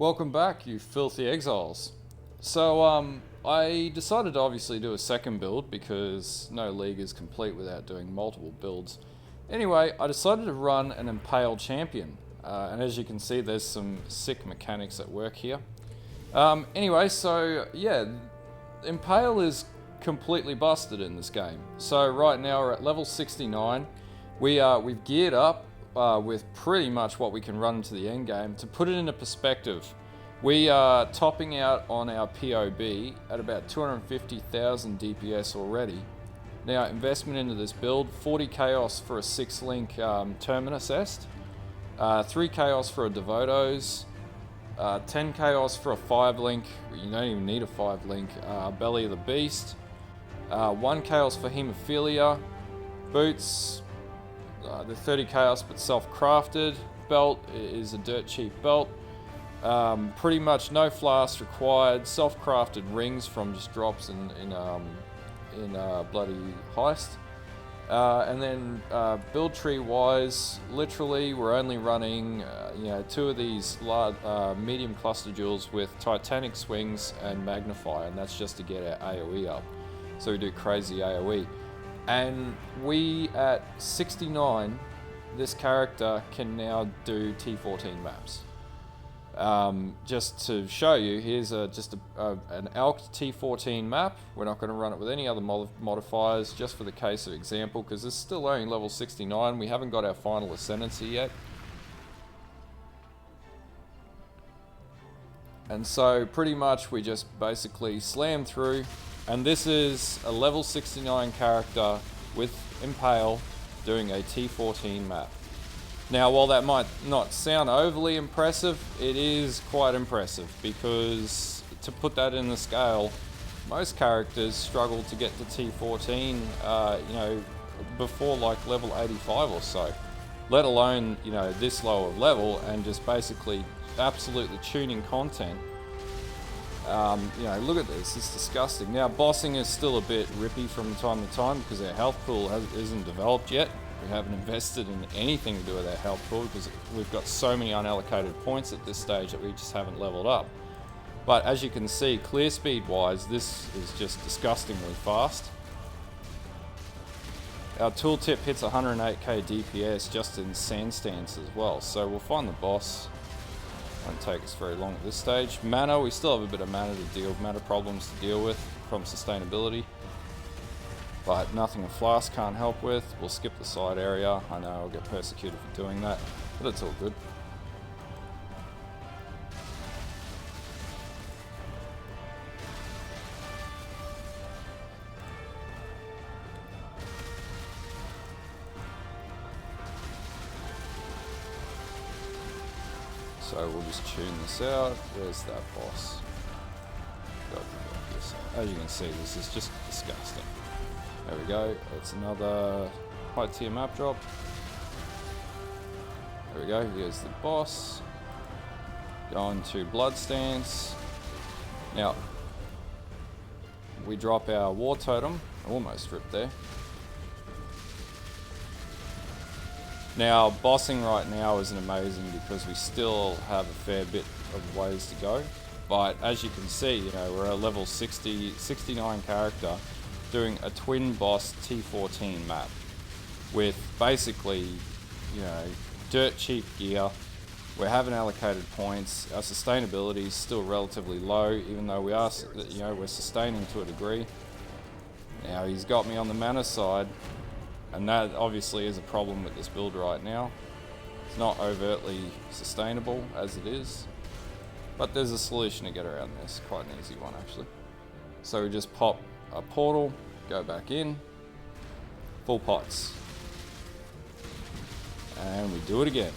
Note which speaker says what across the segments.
Speaker 1: Welcome back, you filthy exiles. So, I decided to obviously do a second build because no league is complete without doing multiple builds. Anyway, I decided to run an IMPALE champion. And as you can see, there's some sick mechanics at work here. Anyway, so yeah, IMPALE is completely busted in this game. So right now we're at level 69. We've geared up with pretty much what we can run into the end game. To put it into perspective, we are topping out on our POB at about 250,000 DPS already. Now, investment into this build, 40 chaos for a 6-link terminus est, 3 chaos for a Devotos, 10 chaos for a 5-link, you don't even need a 5-link, Belly of the Beast, 1 chaos for hemophilia, boots, the 30 chaos but self-crafted, belt is a dirt cheap belt, pretty much no flasks required, self-crafted rings from just drops in bloody Heist. And then build tree wise, literally we're only running 2 of these large, medium cluster jewels with Titanic swings and magnify, and that's just to get our AoE up. So we do crazy AoE. And we at 69, this character can now do T14 maps. Just to show you, here's an ALK T14 map. We're not going to run it with any other modifiers, just for the case of example, because it's still only level 69. We haven't got our final ascendancy yet. And so pretty much we just basically slam through, and this is a level 69 character with IMPALE doing a T14 map. Now, while that might not sound overly impressive, it is quite impressive, because to put that in the scale, most characters struggle to get to T14, before like level 85 or so, let alone, this low of level, and just basically absolutely tuning content. Look at this, it's disgusting. Now, bossing is still a bit rippy from time to time because our health pool isn't developed yet. We haven't invested in anything to do with our health pool because we've got so many unallocated points at this stage that we just haven't leveled up. But as you can see, clear speed wise, this is just disgustingly fast. Our tooltip hits 108k DPS just in sand stance as well, so we'll find the boss. Won't take us very long at this stage. Mana, we still have a bit of mana problems to deal with from sustainability, but nothing a flask can't help with. We'll skip the side area. I know I'll get persecuted for doing that, but it's all good. So we'll just tune this out. Where's that boss? As you can see, this is just disgusting. There we go. It's another high tier map drop. There we go. Here's the boss. Going to blood stance. Now we drop our war totem. Almost ripped there. Now, bossing right now isn't amazing because we still have a fair bit of ways to go. But as you can see, we're a level 69 character doing a twin boss T14 map with basically, dirt cheap gear. We're having allocated points. Our sustainability is still relatively low, even though we are, we're sustaining to a degree. Now, he's got me on the mana side. And that obviously is a problem with this build right now. It's not overtly sustainable as it is, but there's a solution to get around this, quite an easy one actually. So we just pop a portal, go back in, full pots, and we do it again.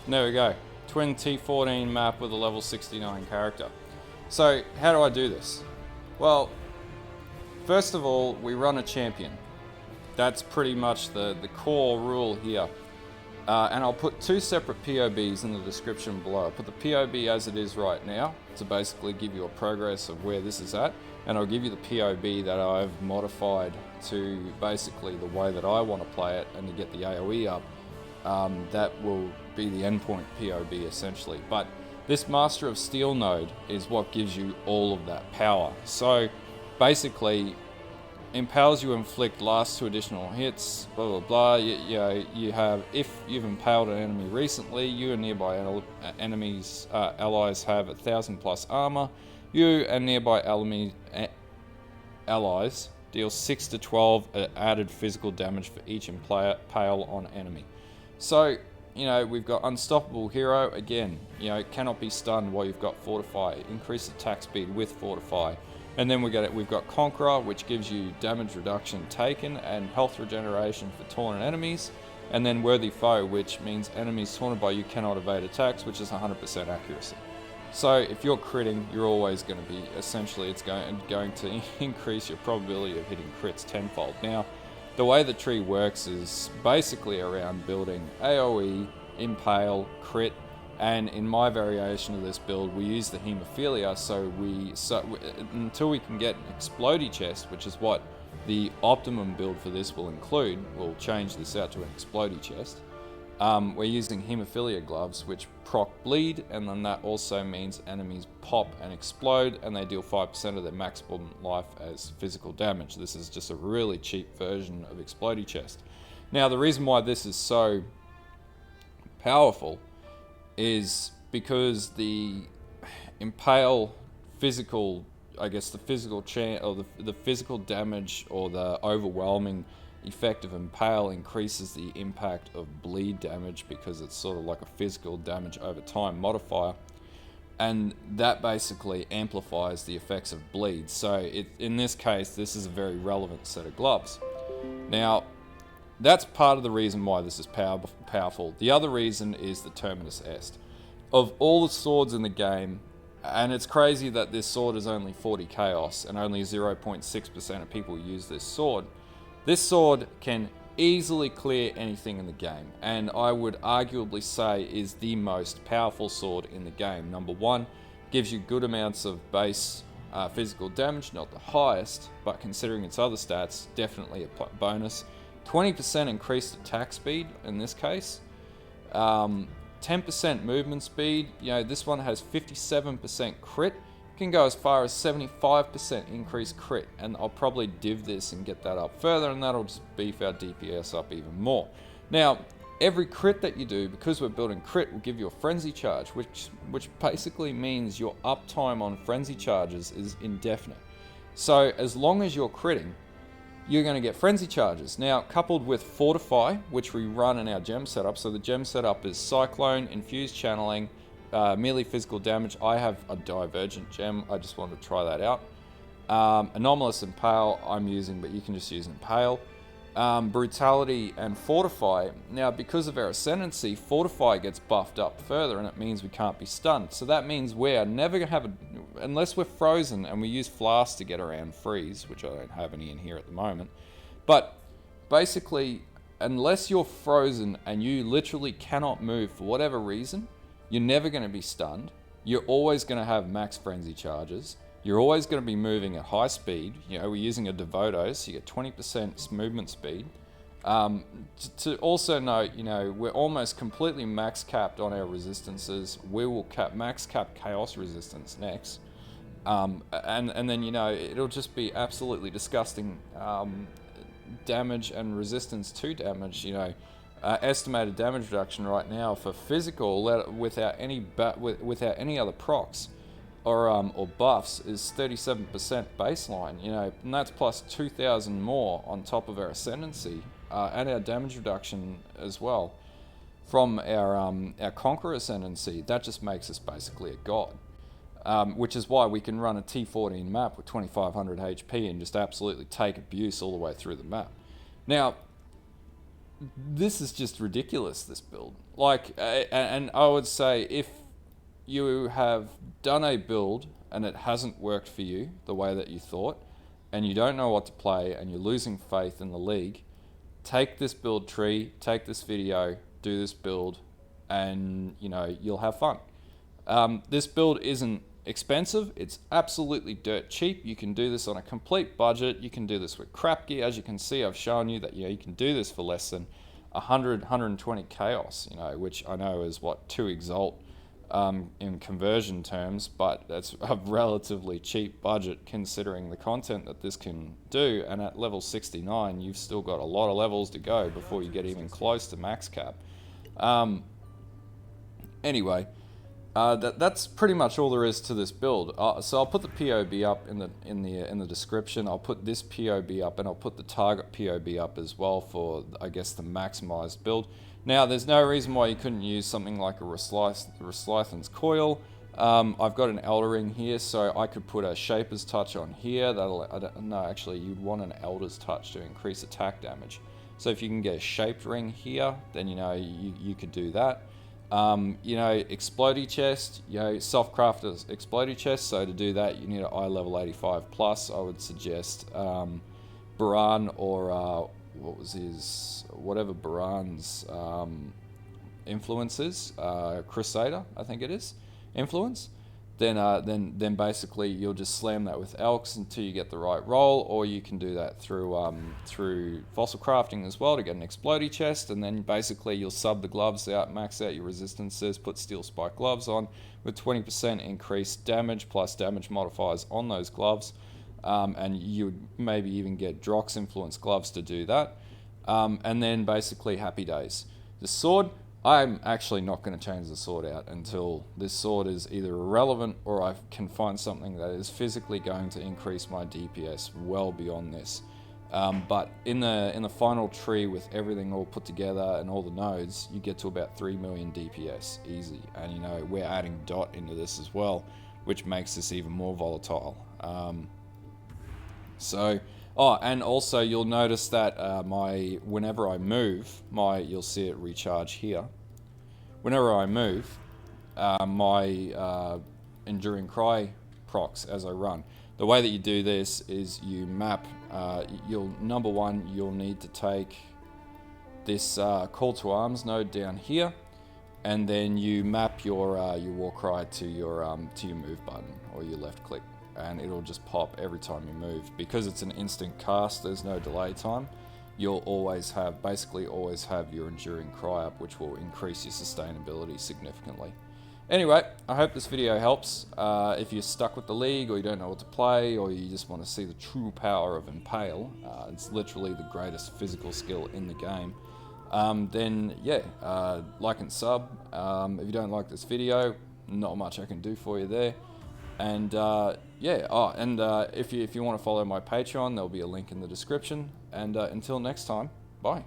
Speaker 1: There we go, twin T14 map with a level 69 character. So how do I do this? Well, first of all, we run a champion. That's pretty much the core rule here. And I'll put 2 separate POBs in the description below. I'll put the POB as it is right now to basically give you a progress of where this is at, and I'll give you the POB that I've modified to basically the way that I want to play it and to get the AoE up. That will be the endpoint POB essentially. But this Master of Steel node is what gives you all of that power. So basically, impales you inflict last 2 additional hits, blah blah blah. You have, if you've impaled an enemy recently, you and nearby enemies allies have 1,000+ armor. You and nearby allies deal 6 to 12 added physical damage for each impale on enemy. So, we've got Unstoppable Hero, again, cannot be stunned while you've got Fortify, increased attack speed with Fortify. And then we've got Conqueror, which gives you damage reduction taken and health regeneration for taunted enemies. And then Worthy Foe, which means enemies taunted by you cannot evade attacks, which is 100% accuracy. So if you're critting, you're always going to be, essentially, it's going to increase your probability of hitting crits tenfold. Now, the way the tree works is basically around building AoE, Impale, Crit, and in my variation of this build, we use the Hemophilia, so until we can get an Explodey chest, which is what the optimum build for this will include, we'll change this out to an Explodey chest. We're using Hemophilia gloves, which proc bleed, and then that also means enemies pop and explode, and they deal 5% of their maximum life as physical damage. This is just a really cheap version of Explodey chest. Now, the reason why this is so powerful is because the Impale physical, the physical damage or the overwhelming effect of Impale increases the impact of bleed damage, because it's sort of like a physical damage over time modifier, and that basically amplifies the effects of bleed. So in this case, this is a very relevant set of gloves. Now, that's part of the reason why this is powerful. The other reason is the Terminus Est. Of all the swords in the game, and it's crazy that this sword is only 40 chaos and only 0.6% of people use this sword can easily clear anything in the game, and I would arguably say is the most powerful sword in the game. Number one, gives you good amounts of base physical damage, not the highest, but considering its other stats, definitely a bonus. 20% increased attack speed in this case. 10% movement speed. This one has 57% crit. Can go as far as 75% increased crit, and I'll probably div this and get that up further, and that'll just beef our DPS up even more. Now, every crit that you do, because we're building crit, will give you a frenzy charge, which basically means your uptime on frenzy charges is indefinite. So as long as you're critting, you're going to get frenzy charges. Now, coupled with Fortify, which we run in our gem setup. So the gem setup is Cyclone, Infused Channeling, merely physical damage. I have a Divergent gem. I just wanted to try that out. Anomalous Impale I'm using, but you can just use Impale. Brutality and Fortify. Now, because of our Ascendancy, Fortify gets buffed up further, and it means we can't be stunned. So that means we're never going to have unless we're frozen, and we use Flask to get around freeze, which I don't have any in here at the moment. But basically, unless you're frozen and you literally cannot move for whatever reason, you're never going to be stunned. You're always going to have max frenzy charges. You're always going to be moving at high speed. We're using a Devoto, so you get 20% movement speed. To also note, we're almost completely max capped on our resistances. We will max cap chaos resistance next. And then, it'll just be absolutely disgusting damage and resistance to damage. Estimated damage reduction right now for physical without any other procs or buffs is 37% baseline, and that's plus 2,000 more on top of our Ascendancy and our damage reduction as well from our Conqueror Ascendancy. That just makes us basically a god, which is why we can run a T14 map with 2500 HP and just absolutely take abuse all the way through the map. Now, this is just ridiculous, this build. And I would say if you have done a build and it hasn't worked for you the way that you thought, and you don't know what to play, and you're losing faith in the league, take this build tree, take this video, do this build, and you know, you'll have fun. This build isn't expensive. It's absolutely dirt cheap. You can do this on a complete budget. You can do this with crap gear. As you can see, I've shown you that, you know, you can do this for less than 120 chaos, you know, which I know is what 2 exalt in conversion terms, but that's a relatively cheap budget considering the content that this can do. And at level 69, you've still got a lot of levels to go before you get even close to max cap. Anyway, that's pretty much all there is to this build. So I'll put the POB up in the description. I'll put this POB up, and I'll put the target POB up as well for, I guess, the maximized build. Now, there's no reason why you couldn't use something like a Reslythan's Coil. I've got an Elder Ring here, so I could put a Shaper's Touch on here. No, actually, you'd want an Elder's Touch to increase attack damage. So if you can get a Shaped Ring here, then, you know, you could do that. You know, Explodey Chest, you know, self-crafted Explodey Chest. So to do that, you need an eye level 85 plus. I would suggest Baran or what was his, whatever Baran's influence is, Crusader, I think it is, influence. Then basically you'll just slam that with Elks until you get the right roll, or you can do that through fossil crafting as well to get an Explodey Chest, and then basically you'll sub the gloves out, max out your resistances, put Steel Spike gloves on with 20% increased damage plus damage modifiers on those gloves, and you would maybe even get Drox influence gloves to do that, and then basically happy days. The sword, I'm actually not going to change the sword out until this sword is either irrelevant or I can find something that is physically going to increase my DPS well beyond this. But in the final tree with everything all put together and all the nodes, you get to about 3 million DPS easy. And you know, we're adding dot into this as well, which makes this even more volatile. And also you'll notice that whenever I move, you'll see it recharge here. Whenever I move, my Enduring Cry procs as I run. The way that you do this is you map, number one, you'll need to take this Call to Arms node down here, and then you map your war cry to your move button or your left click, and it'll just pop every time you move. Because it's an instant cast, there's no delay time, you'll basically always have your Enduring Cry up, which will increase your sustainability significantly. Anyway, I hope this video helps. If you're stuck with the League, or you don't know what to play, or you just want to see the true power of Impale, it's literally the greatest physical skill in the game, then yeah, like and sub. If you don't like this video, not much I can do for you there. And if you want to follow my Patreon, there'll be a link in the description. And until next time, bye.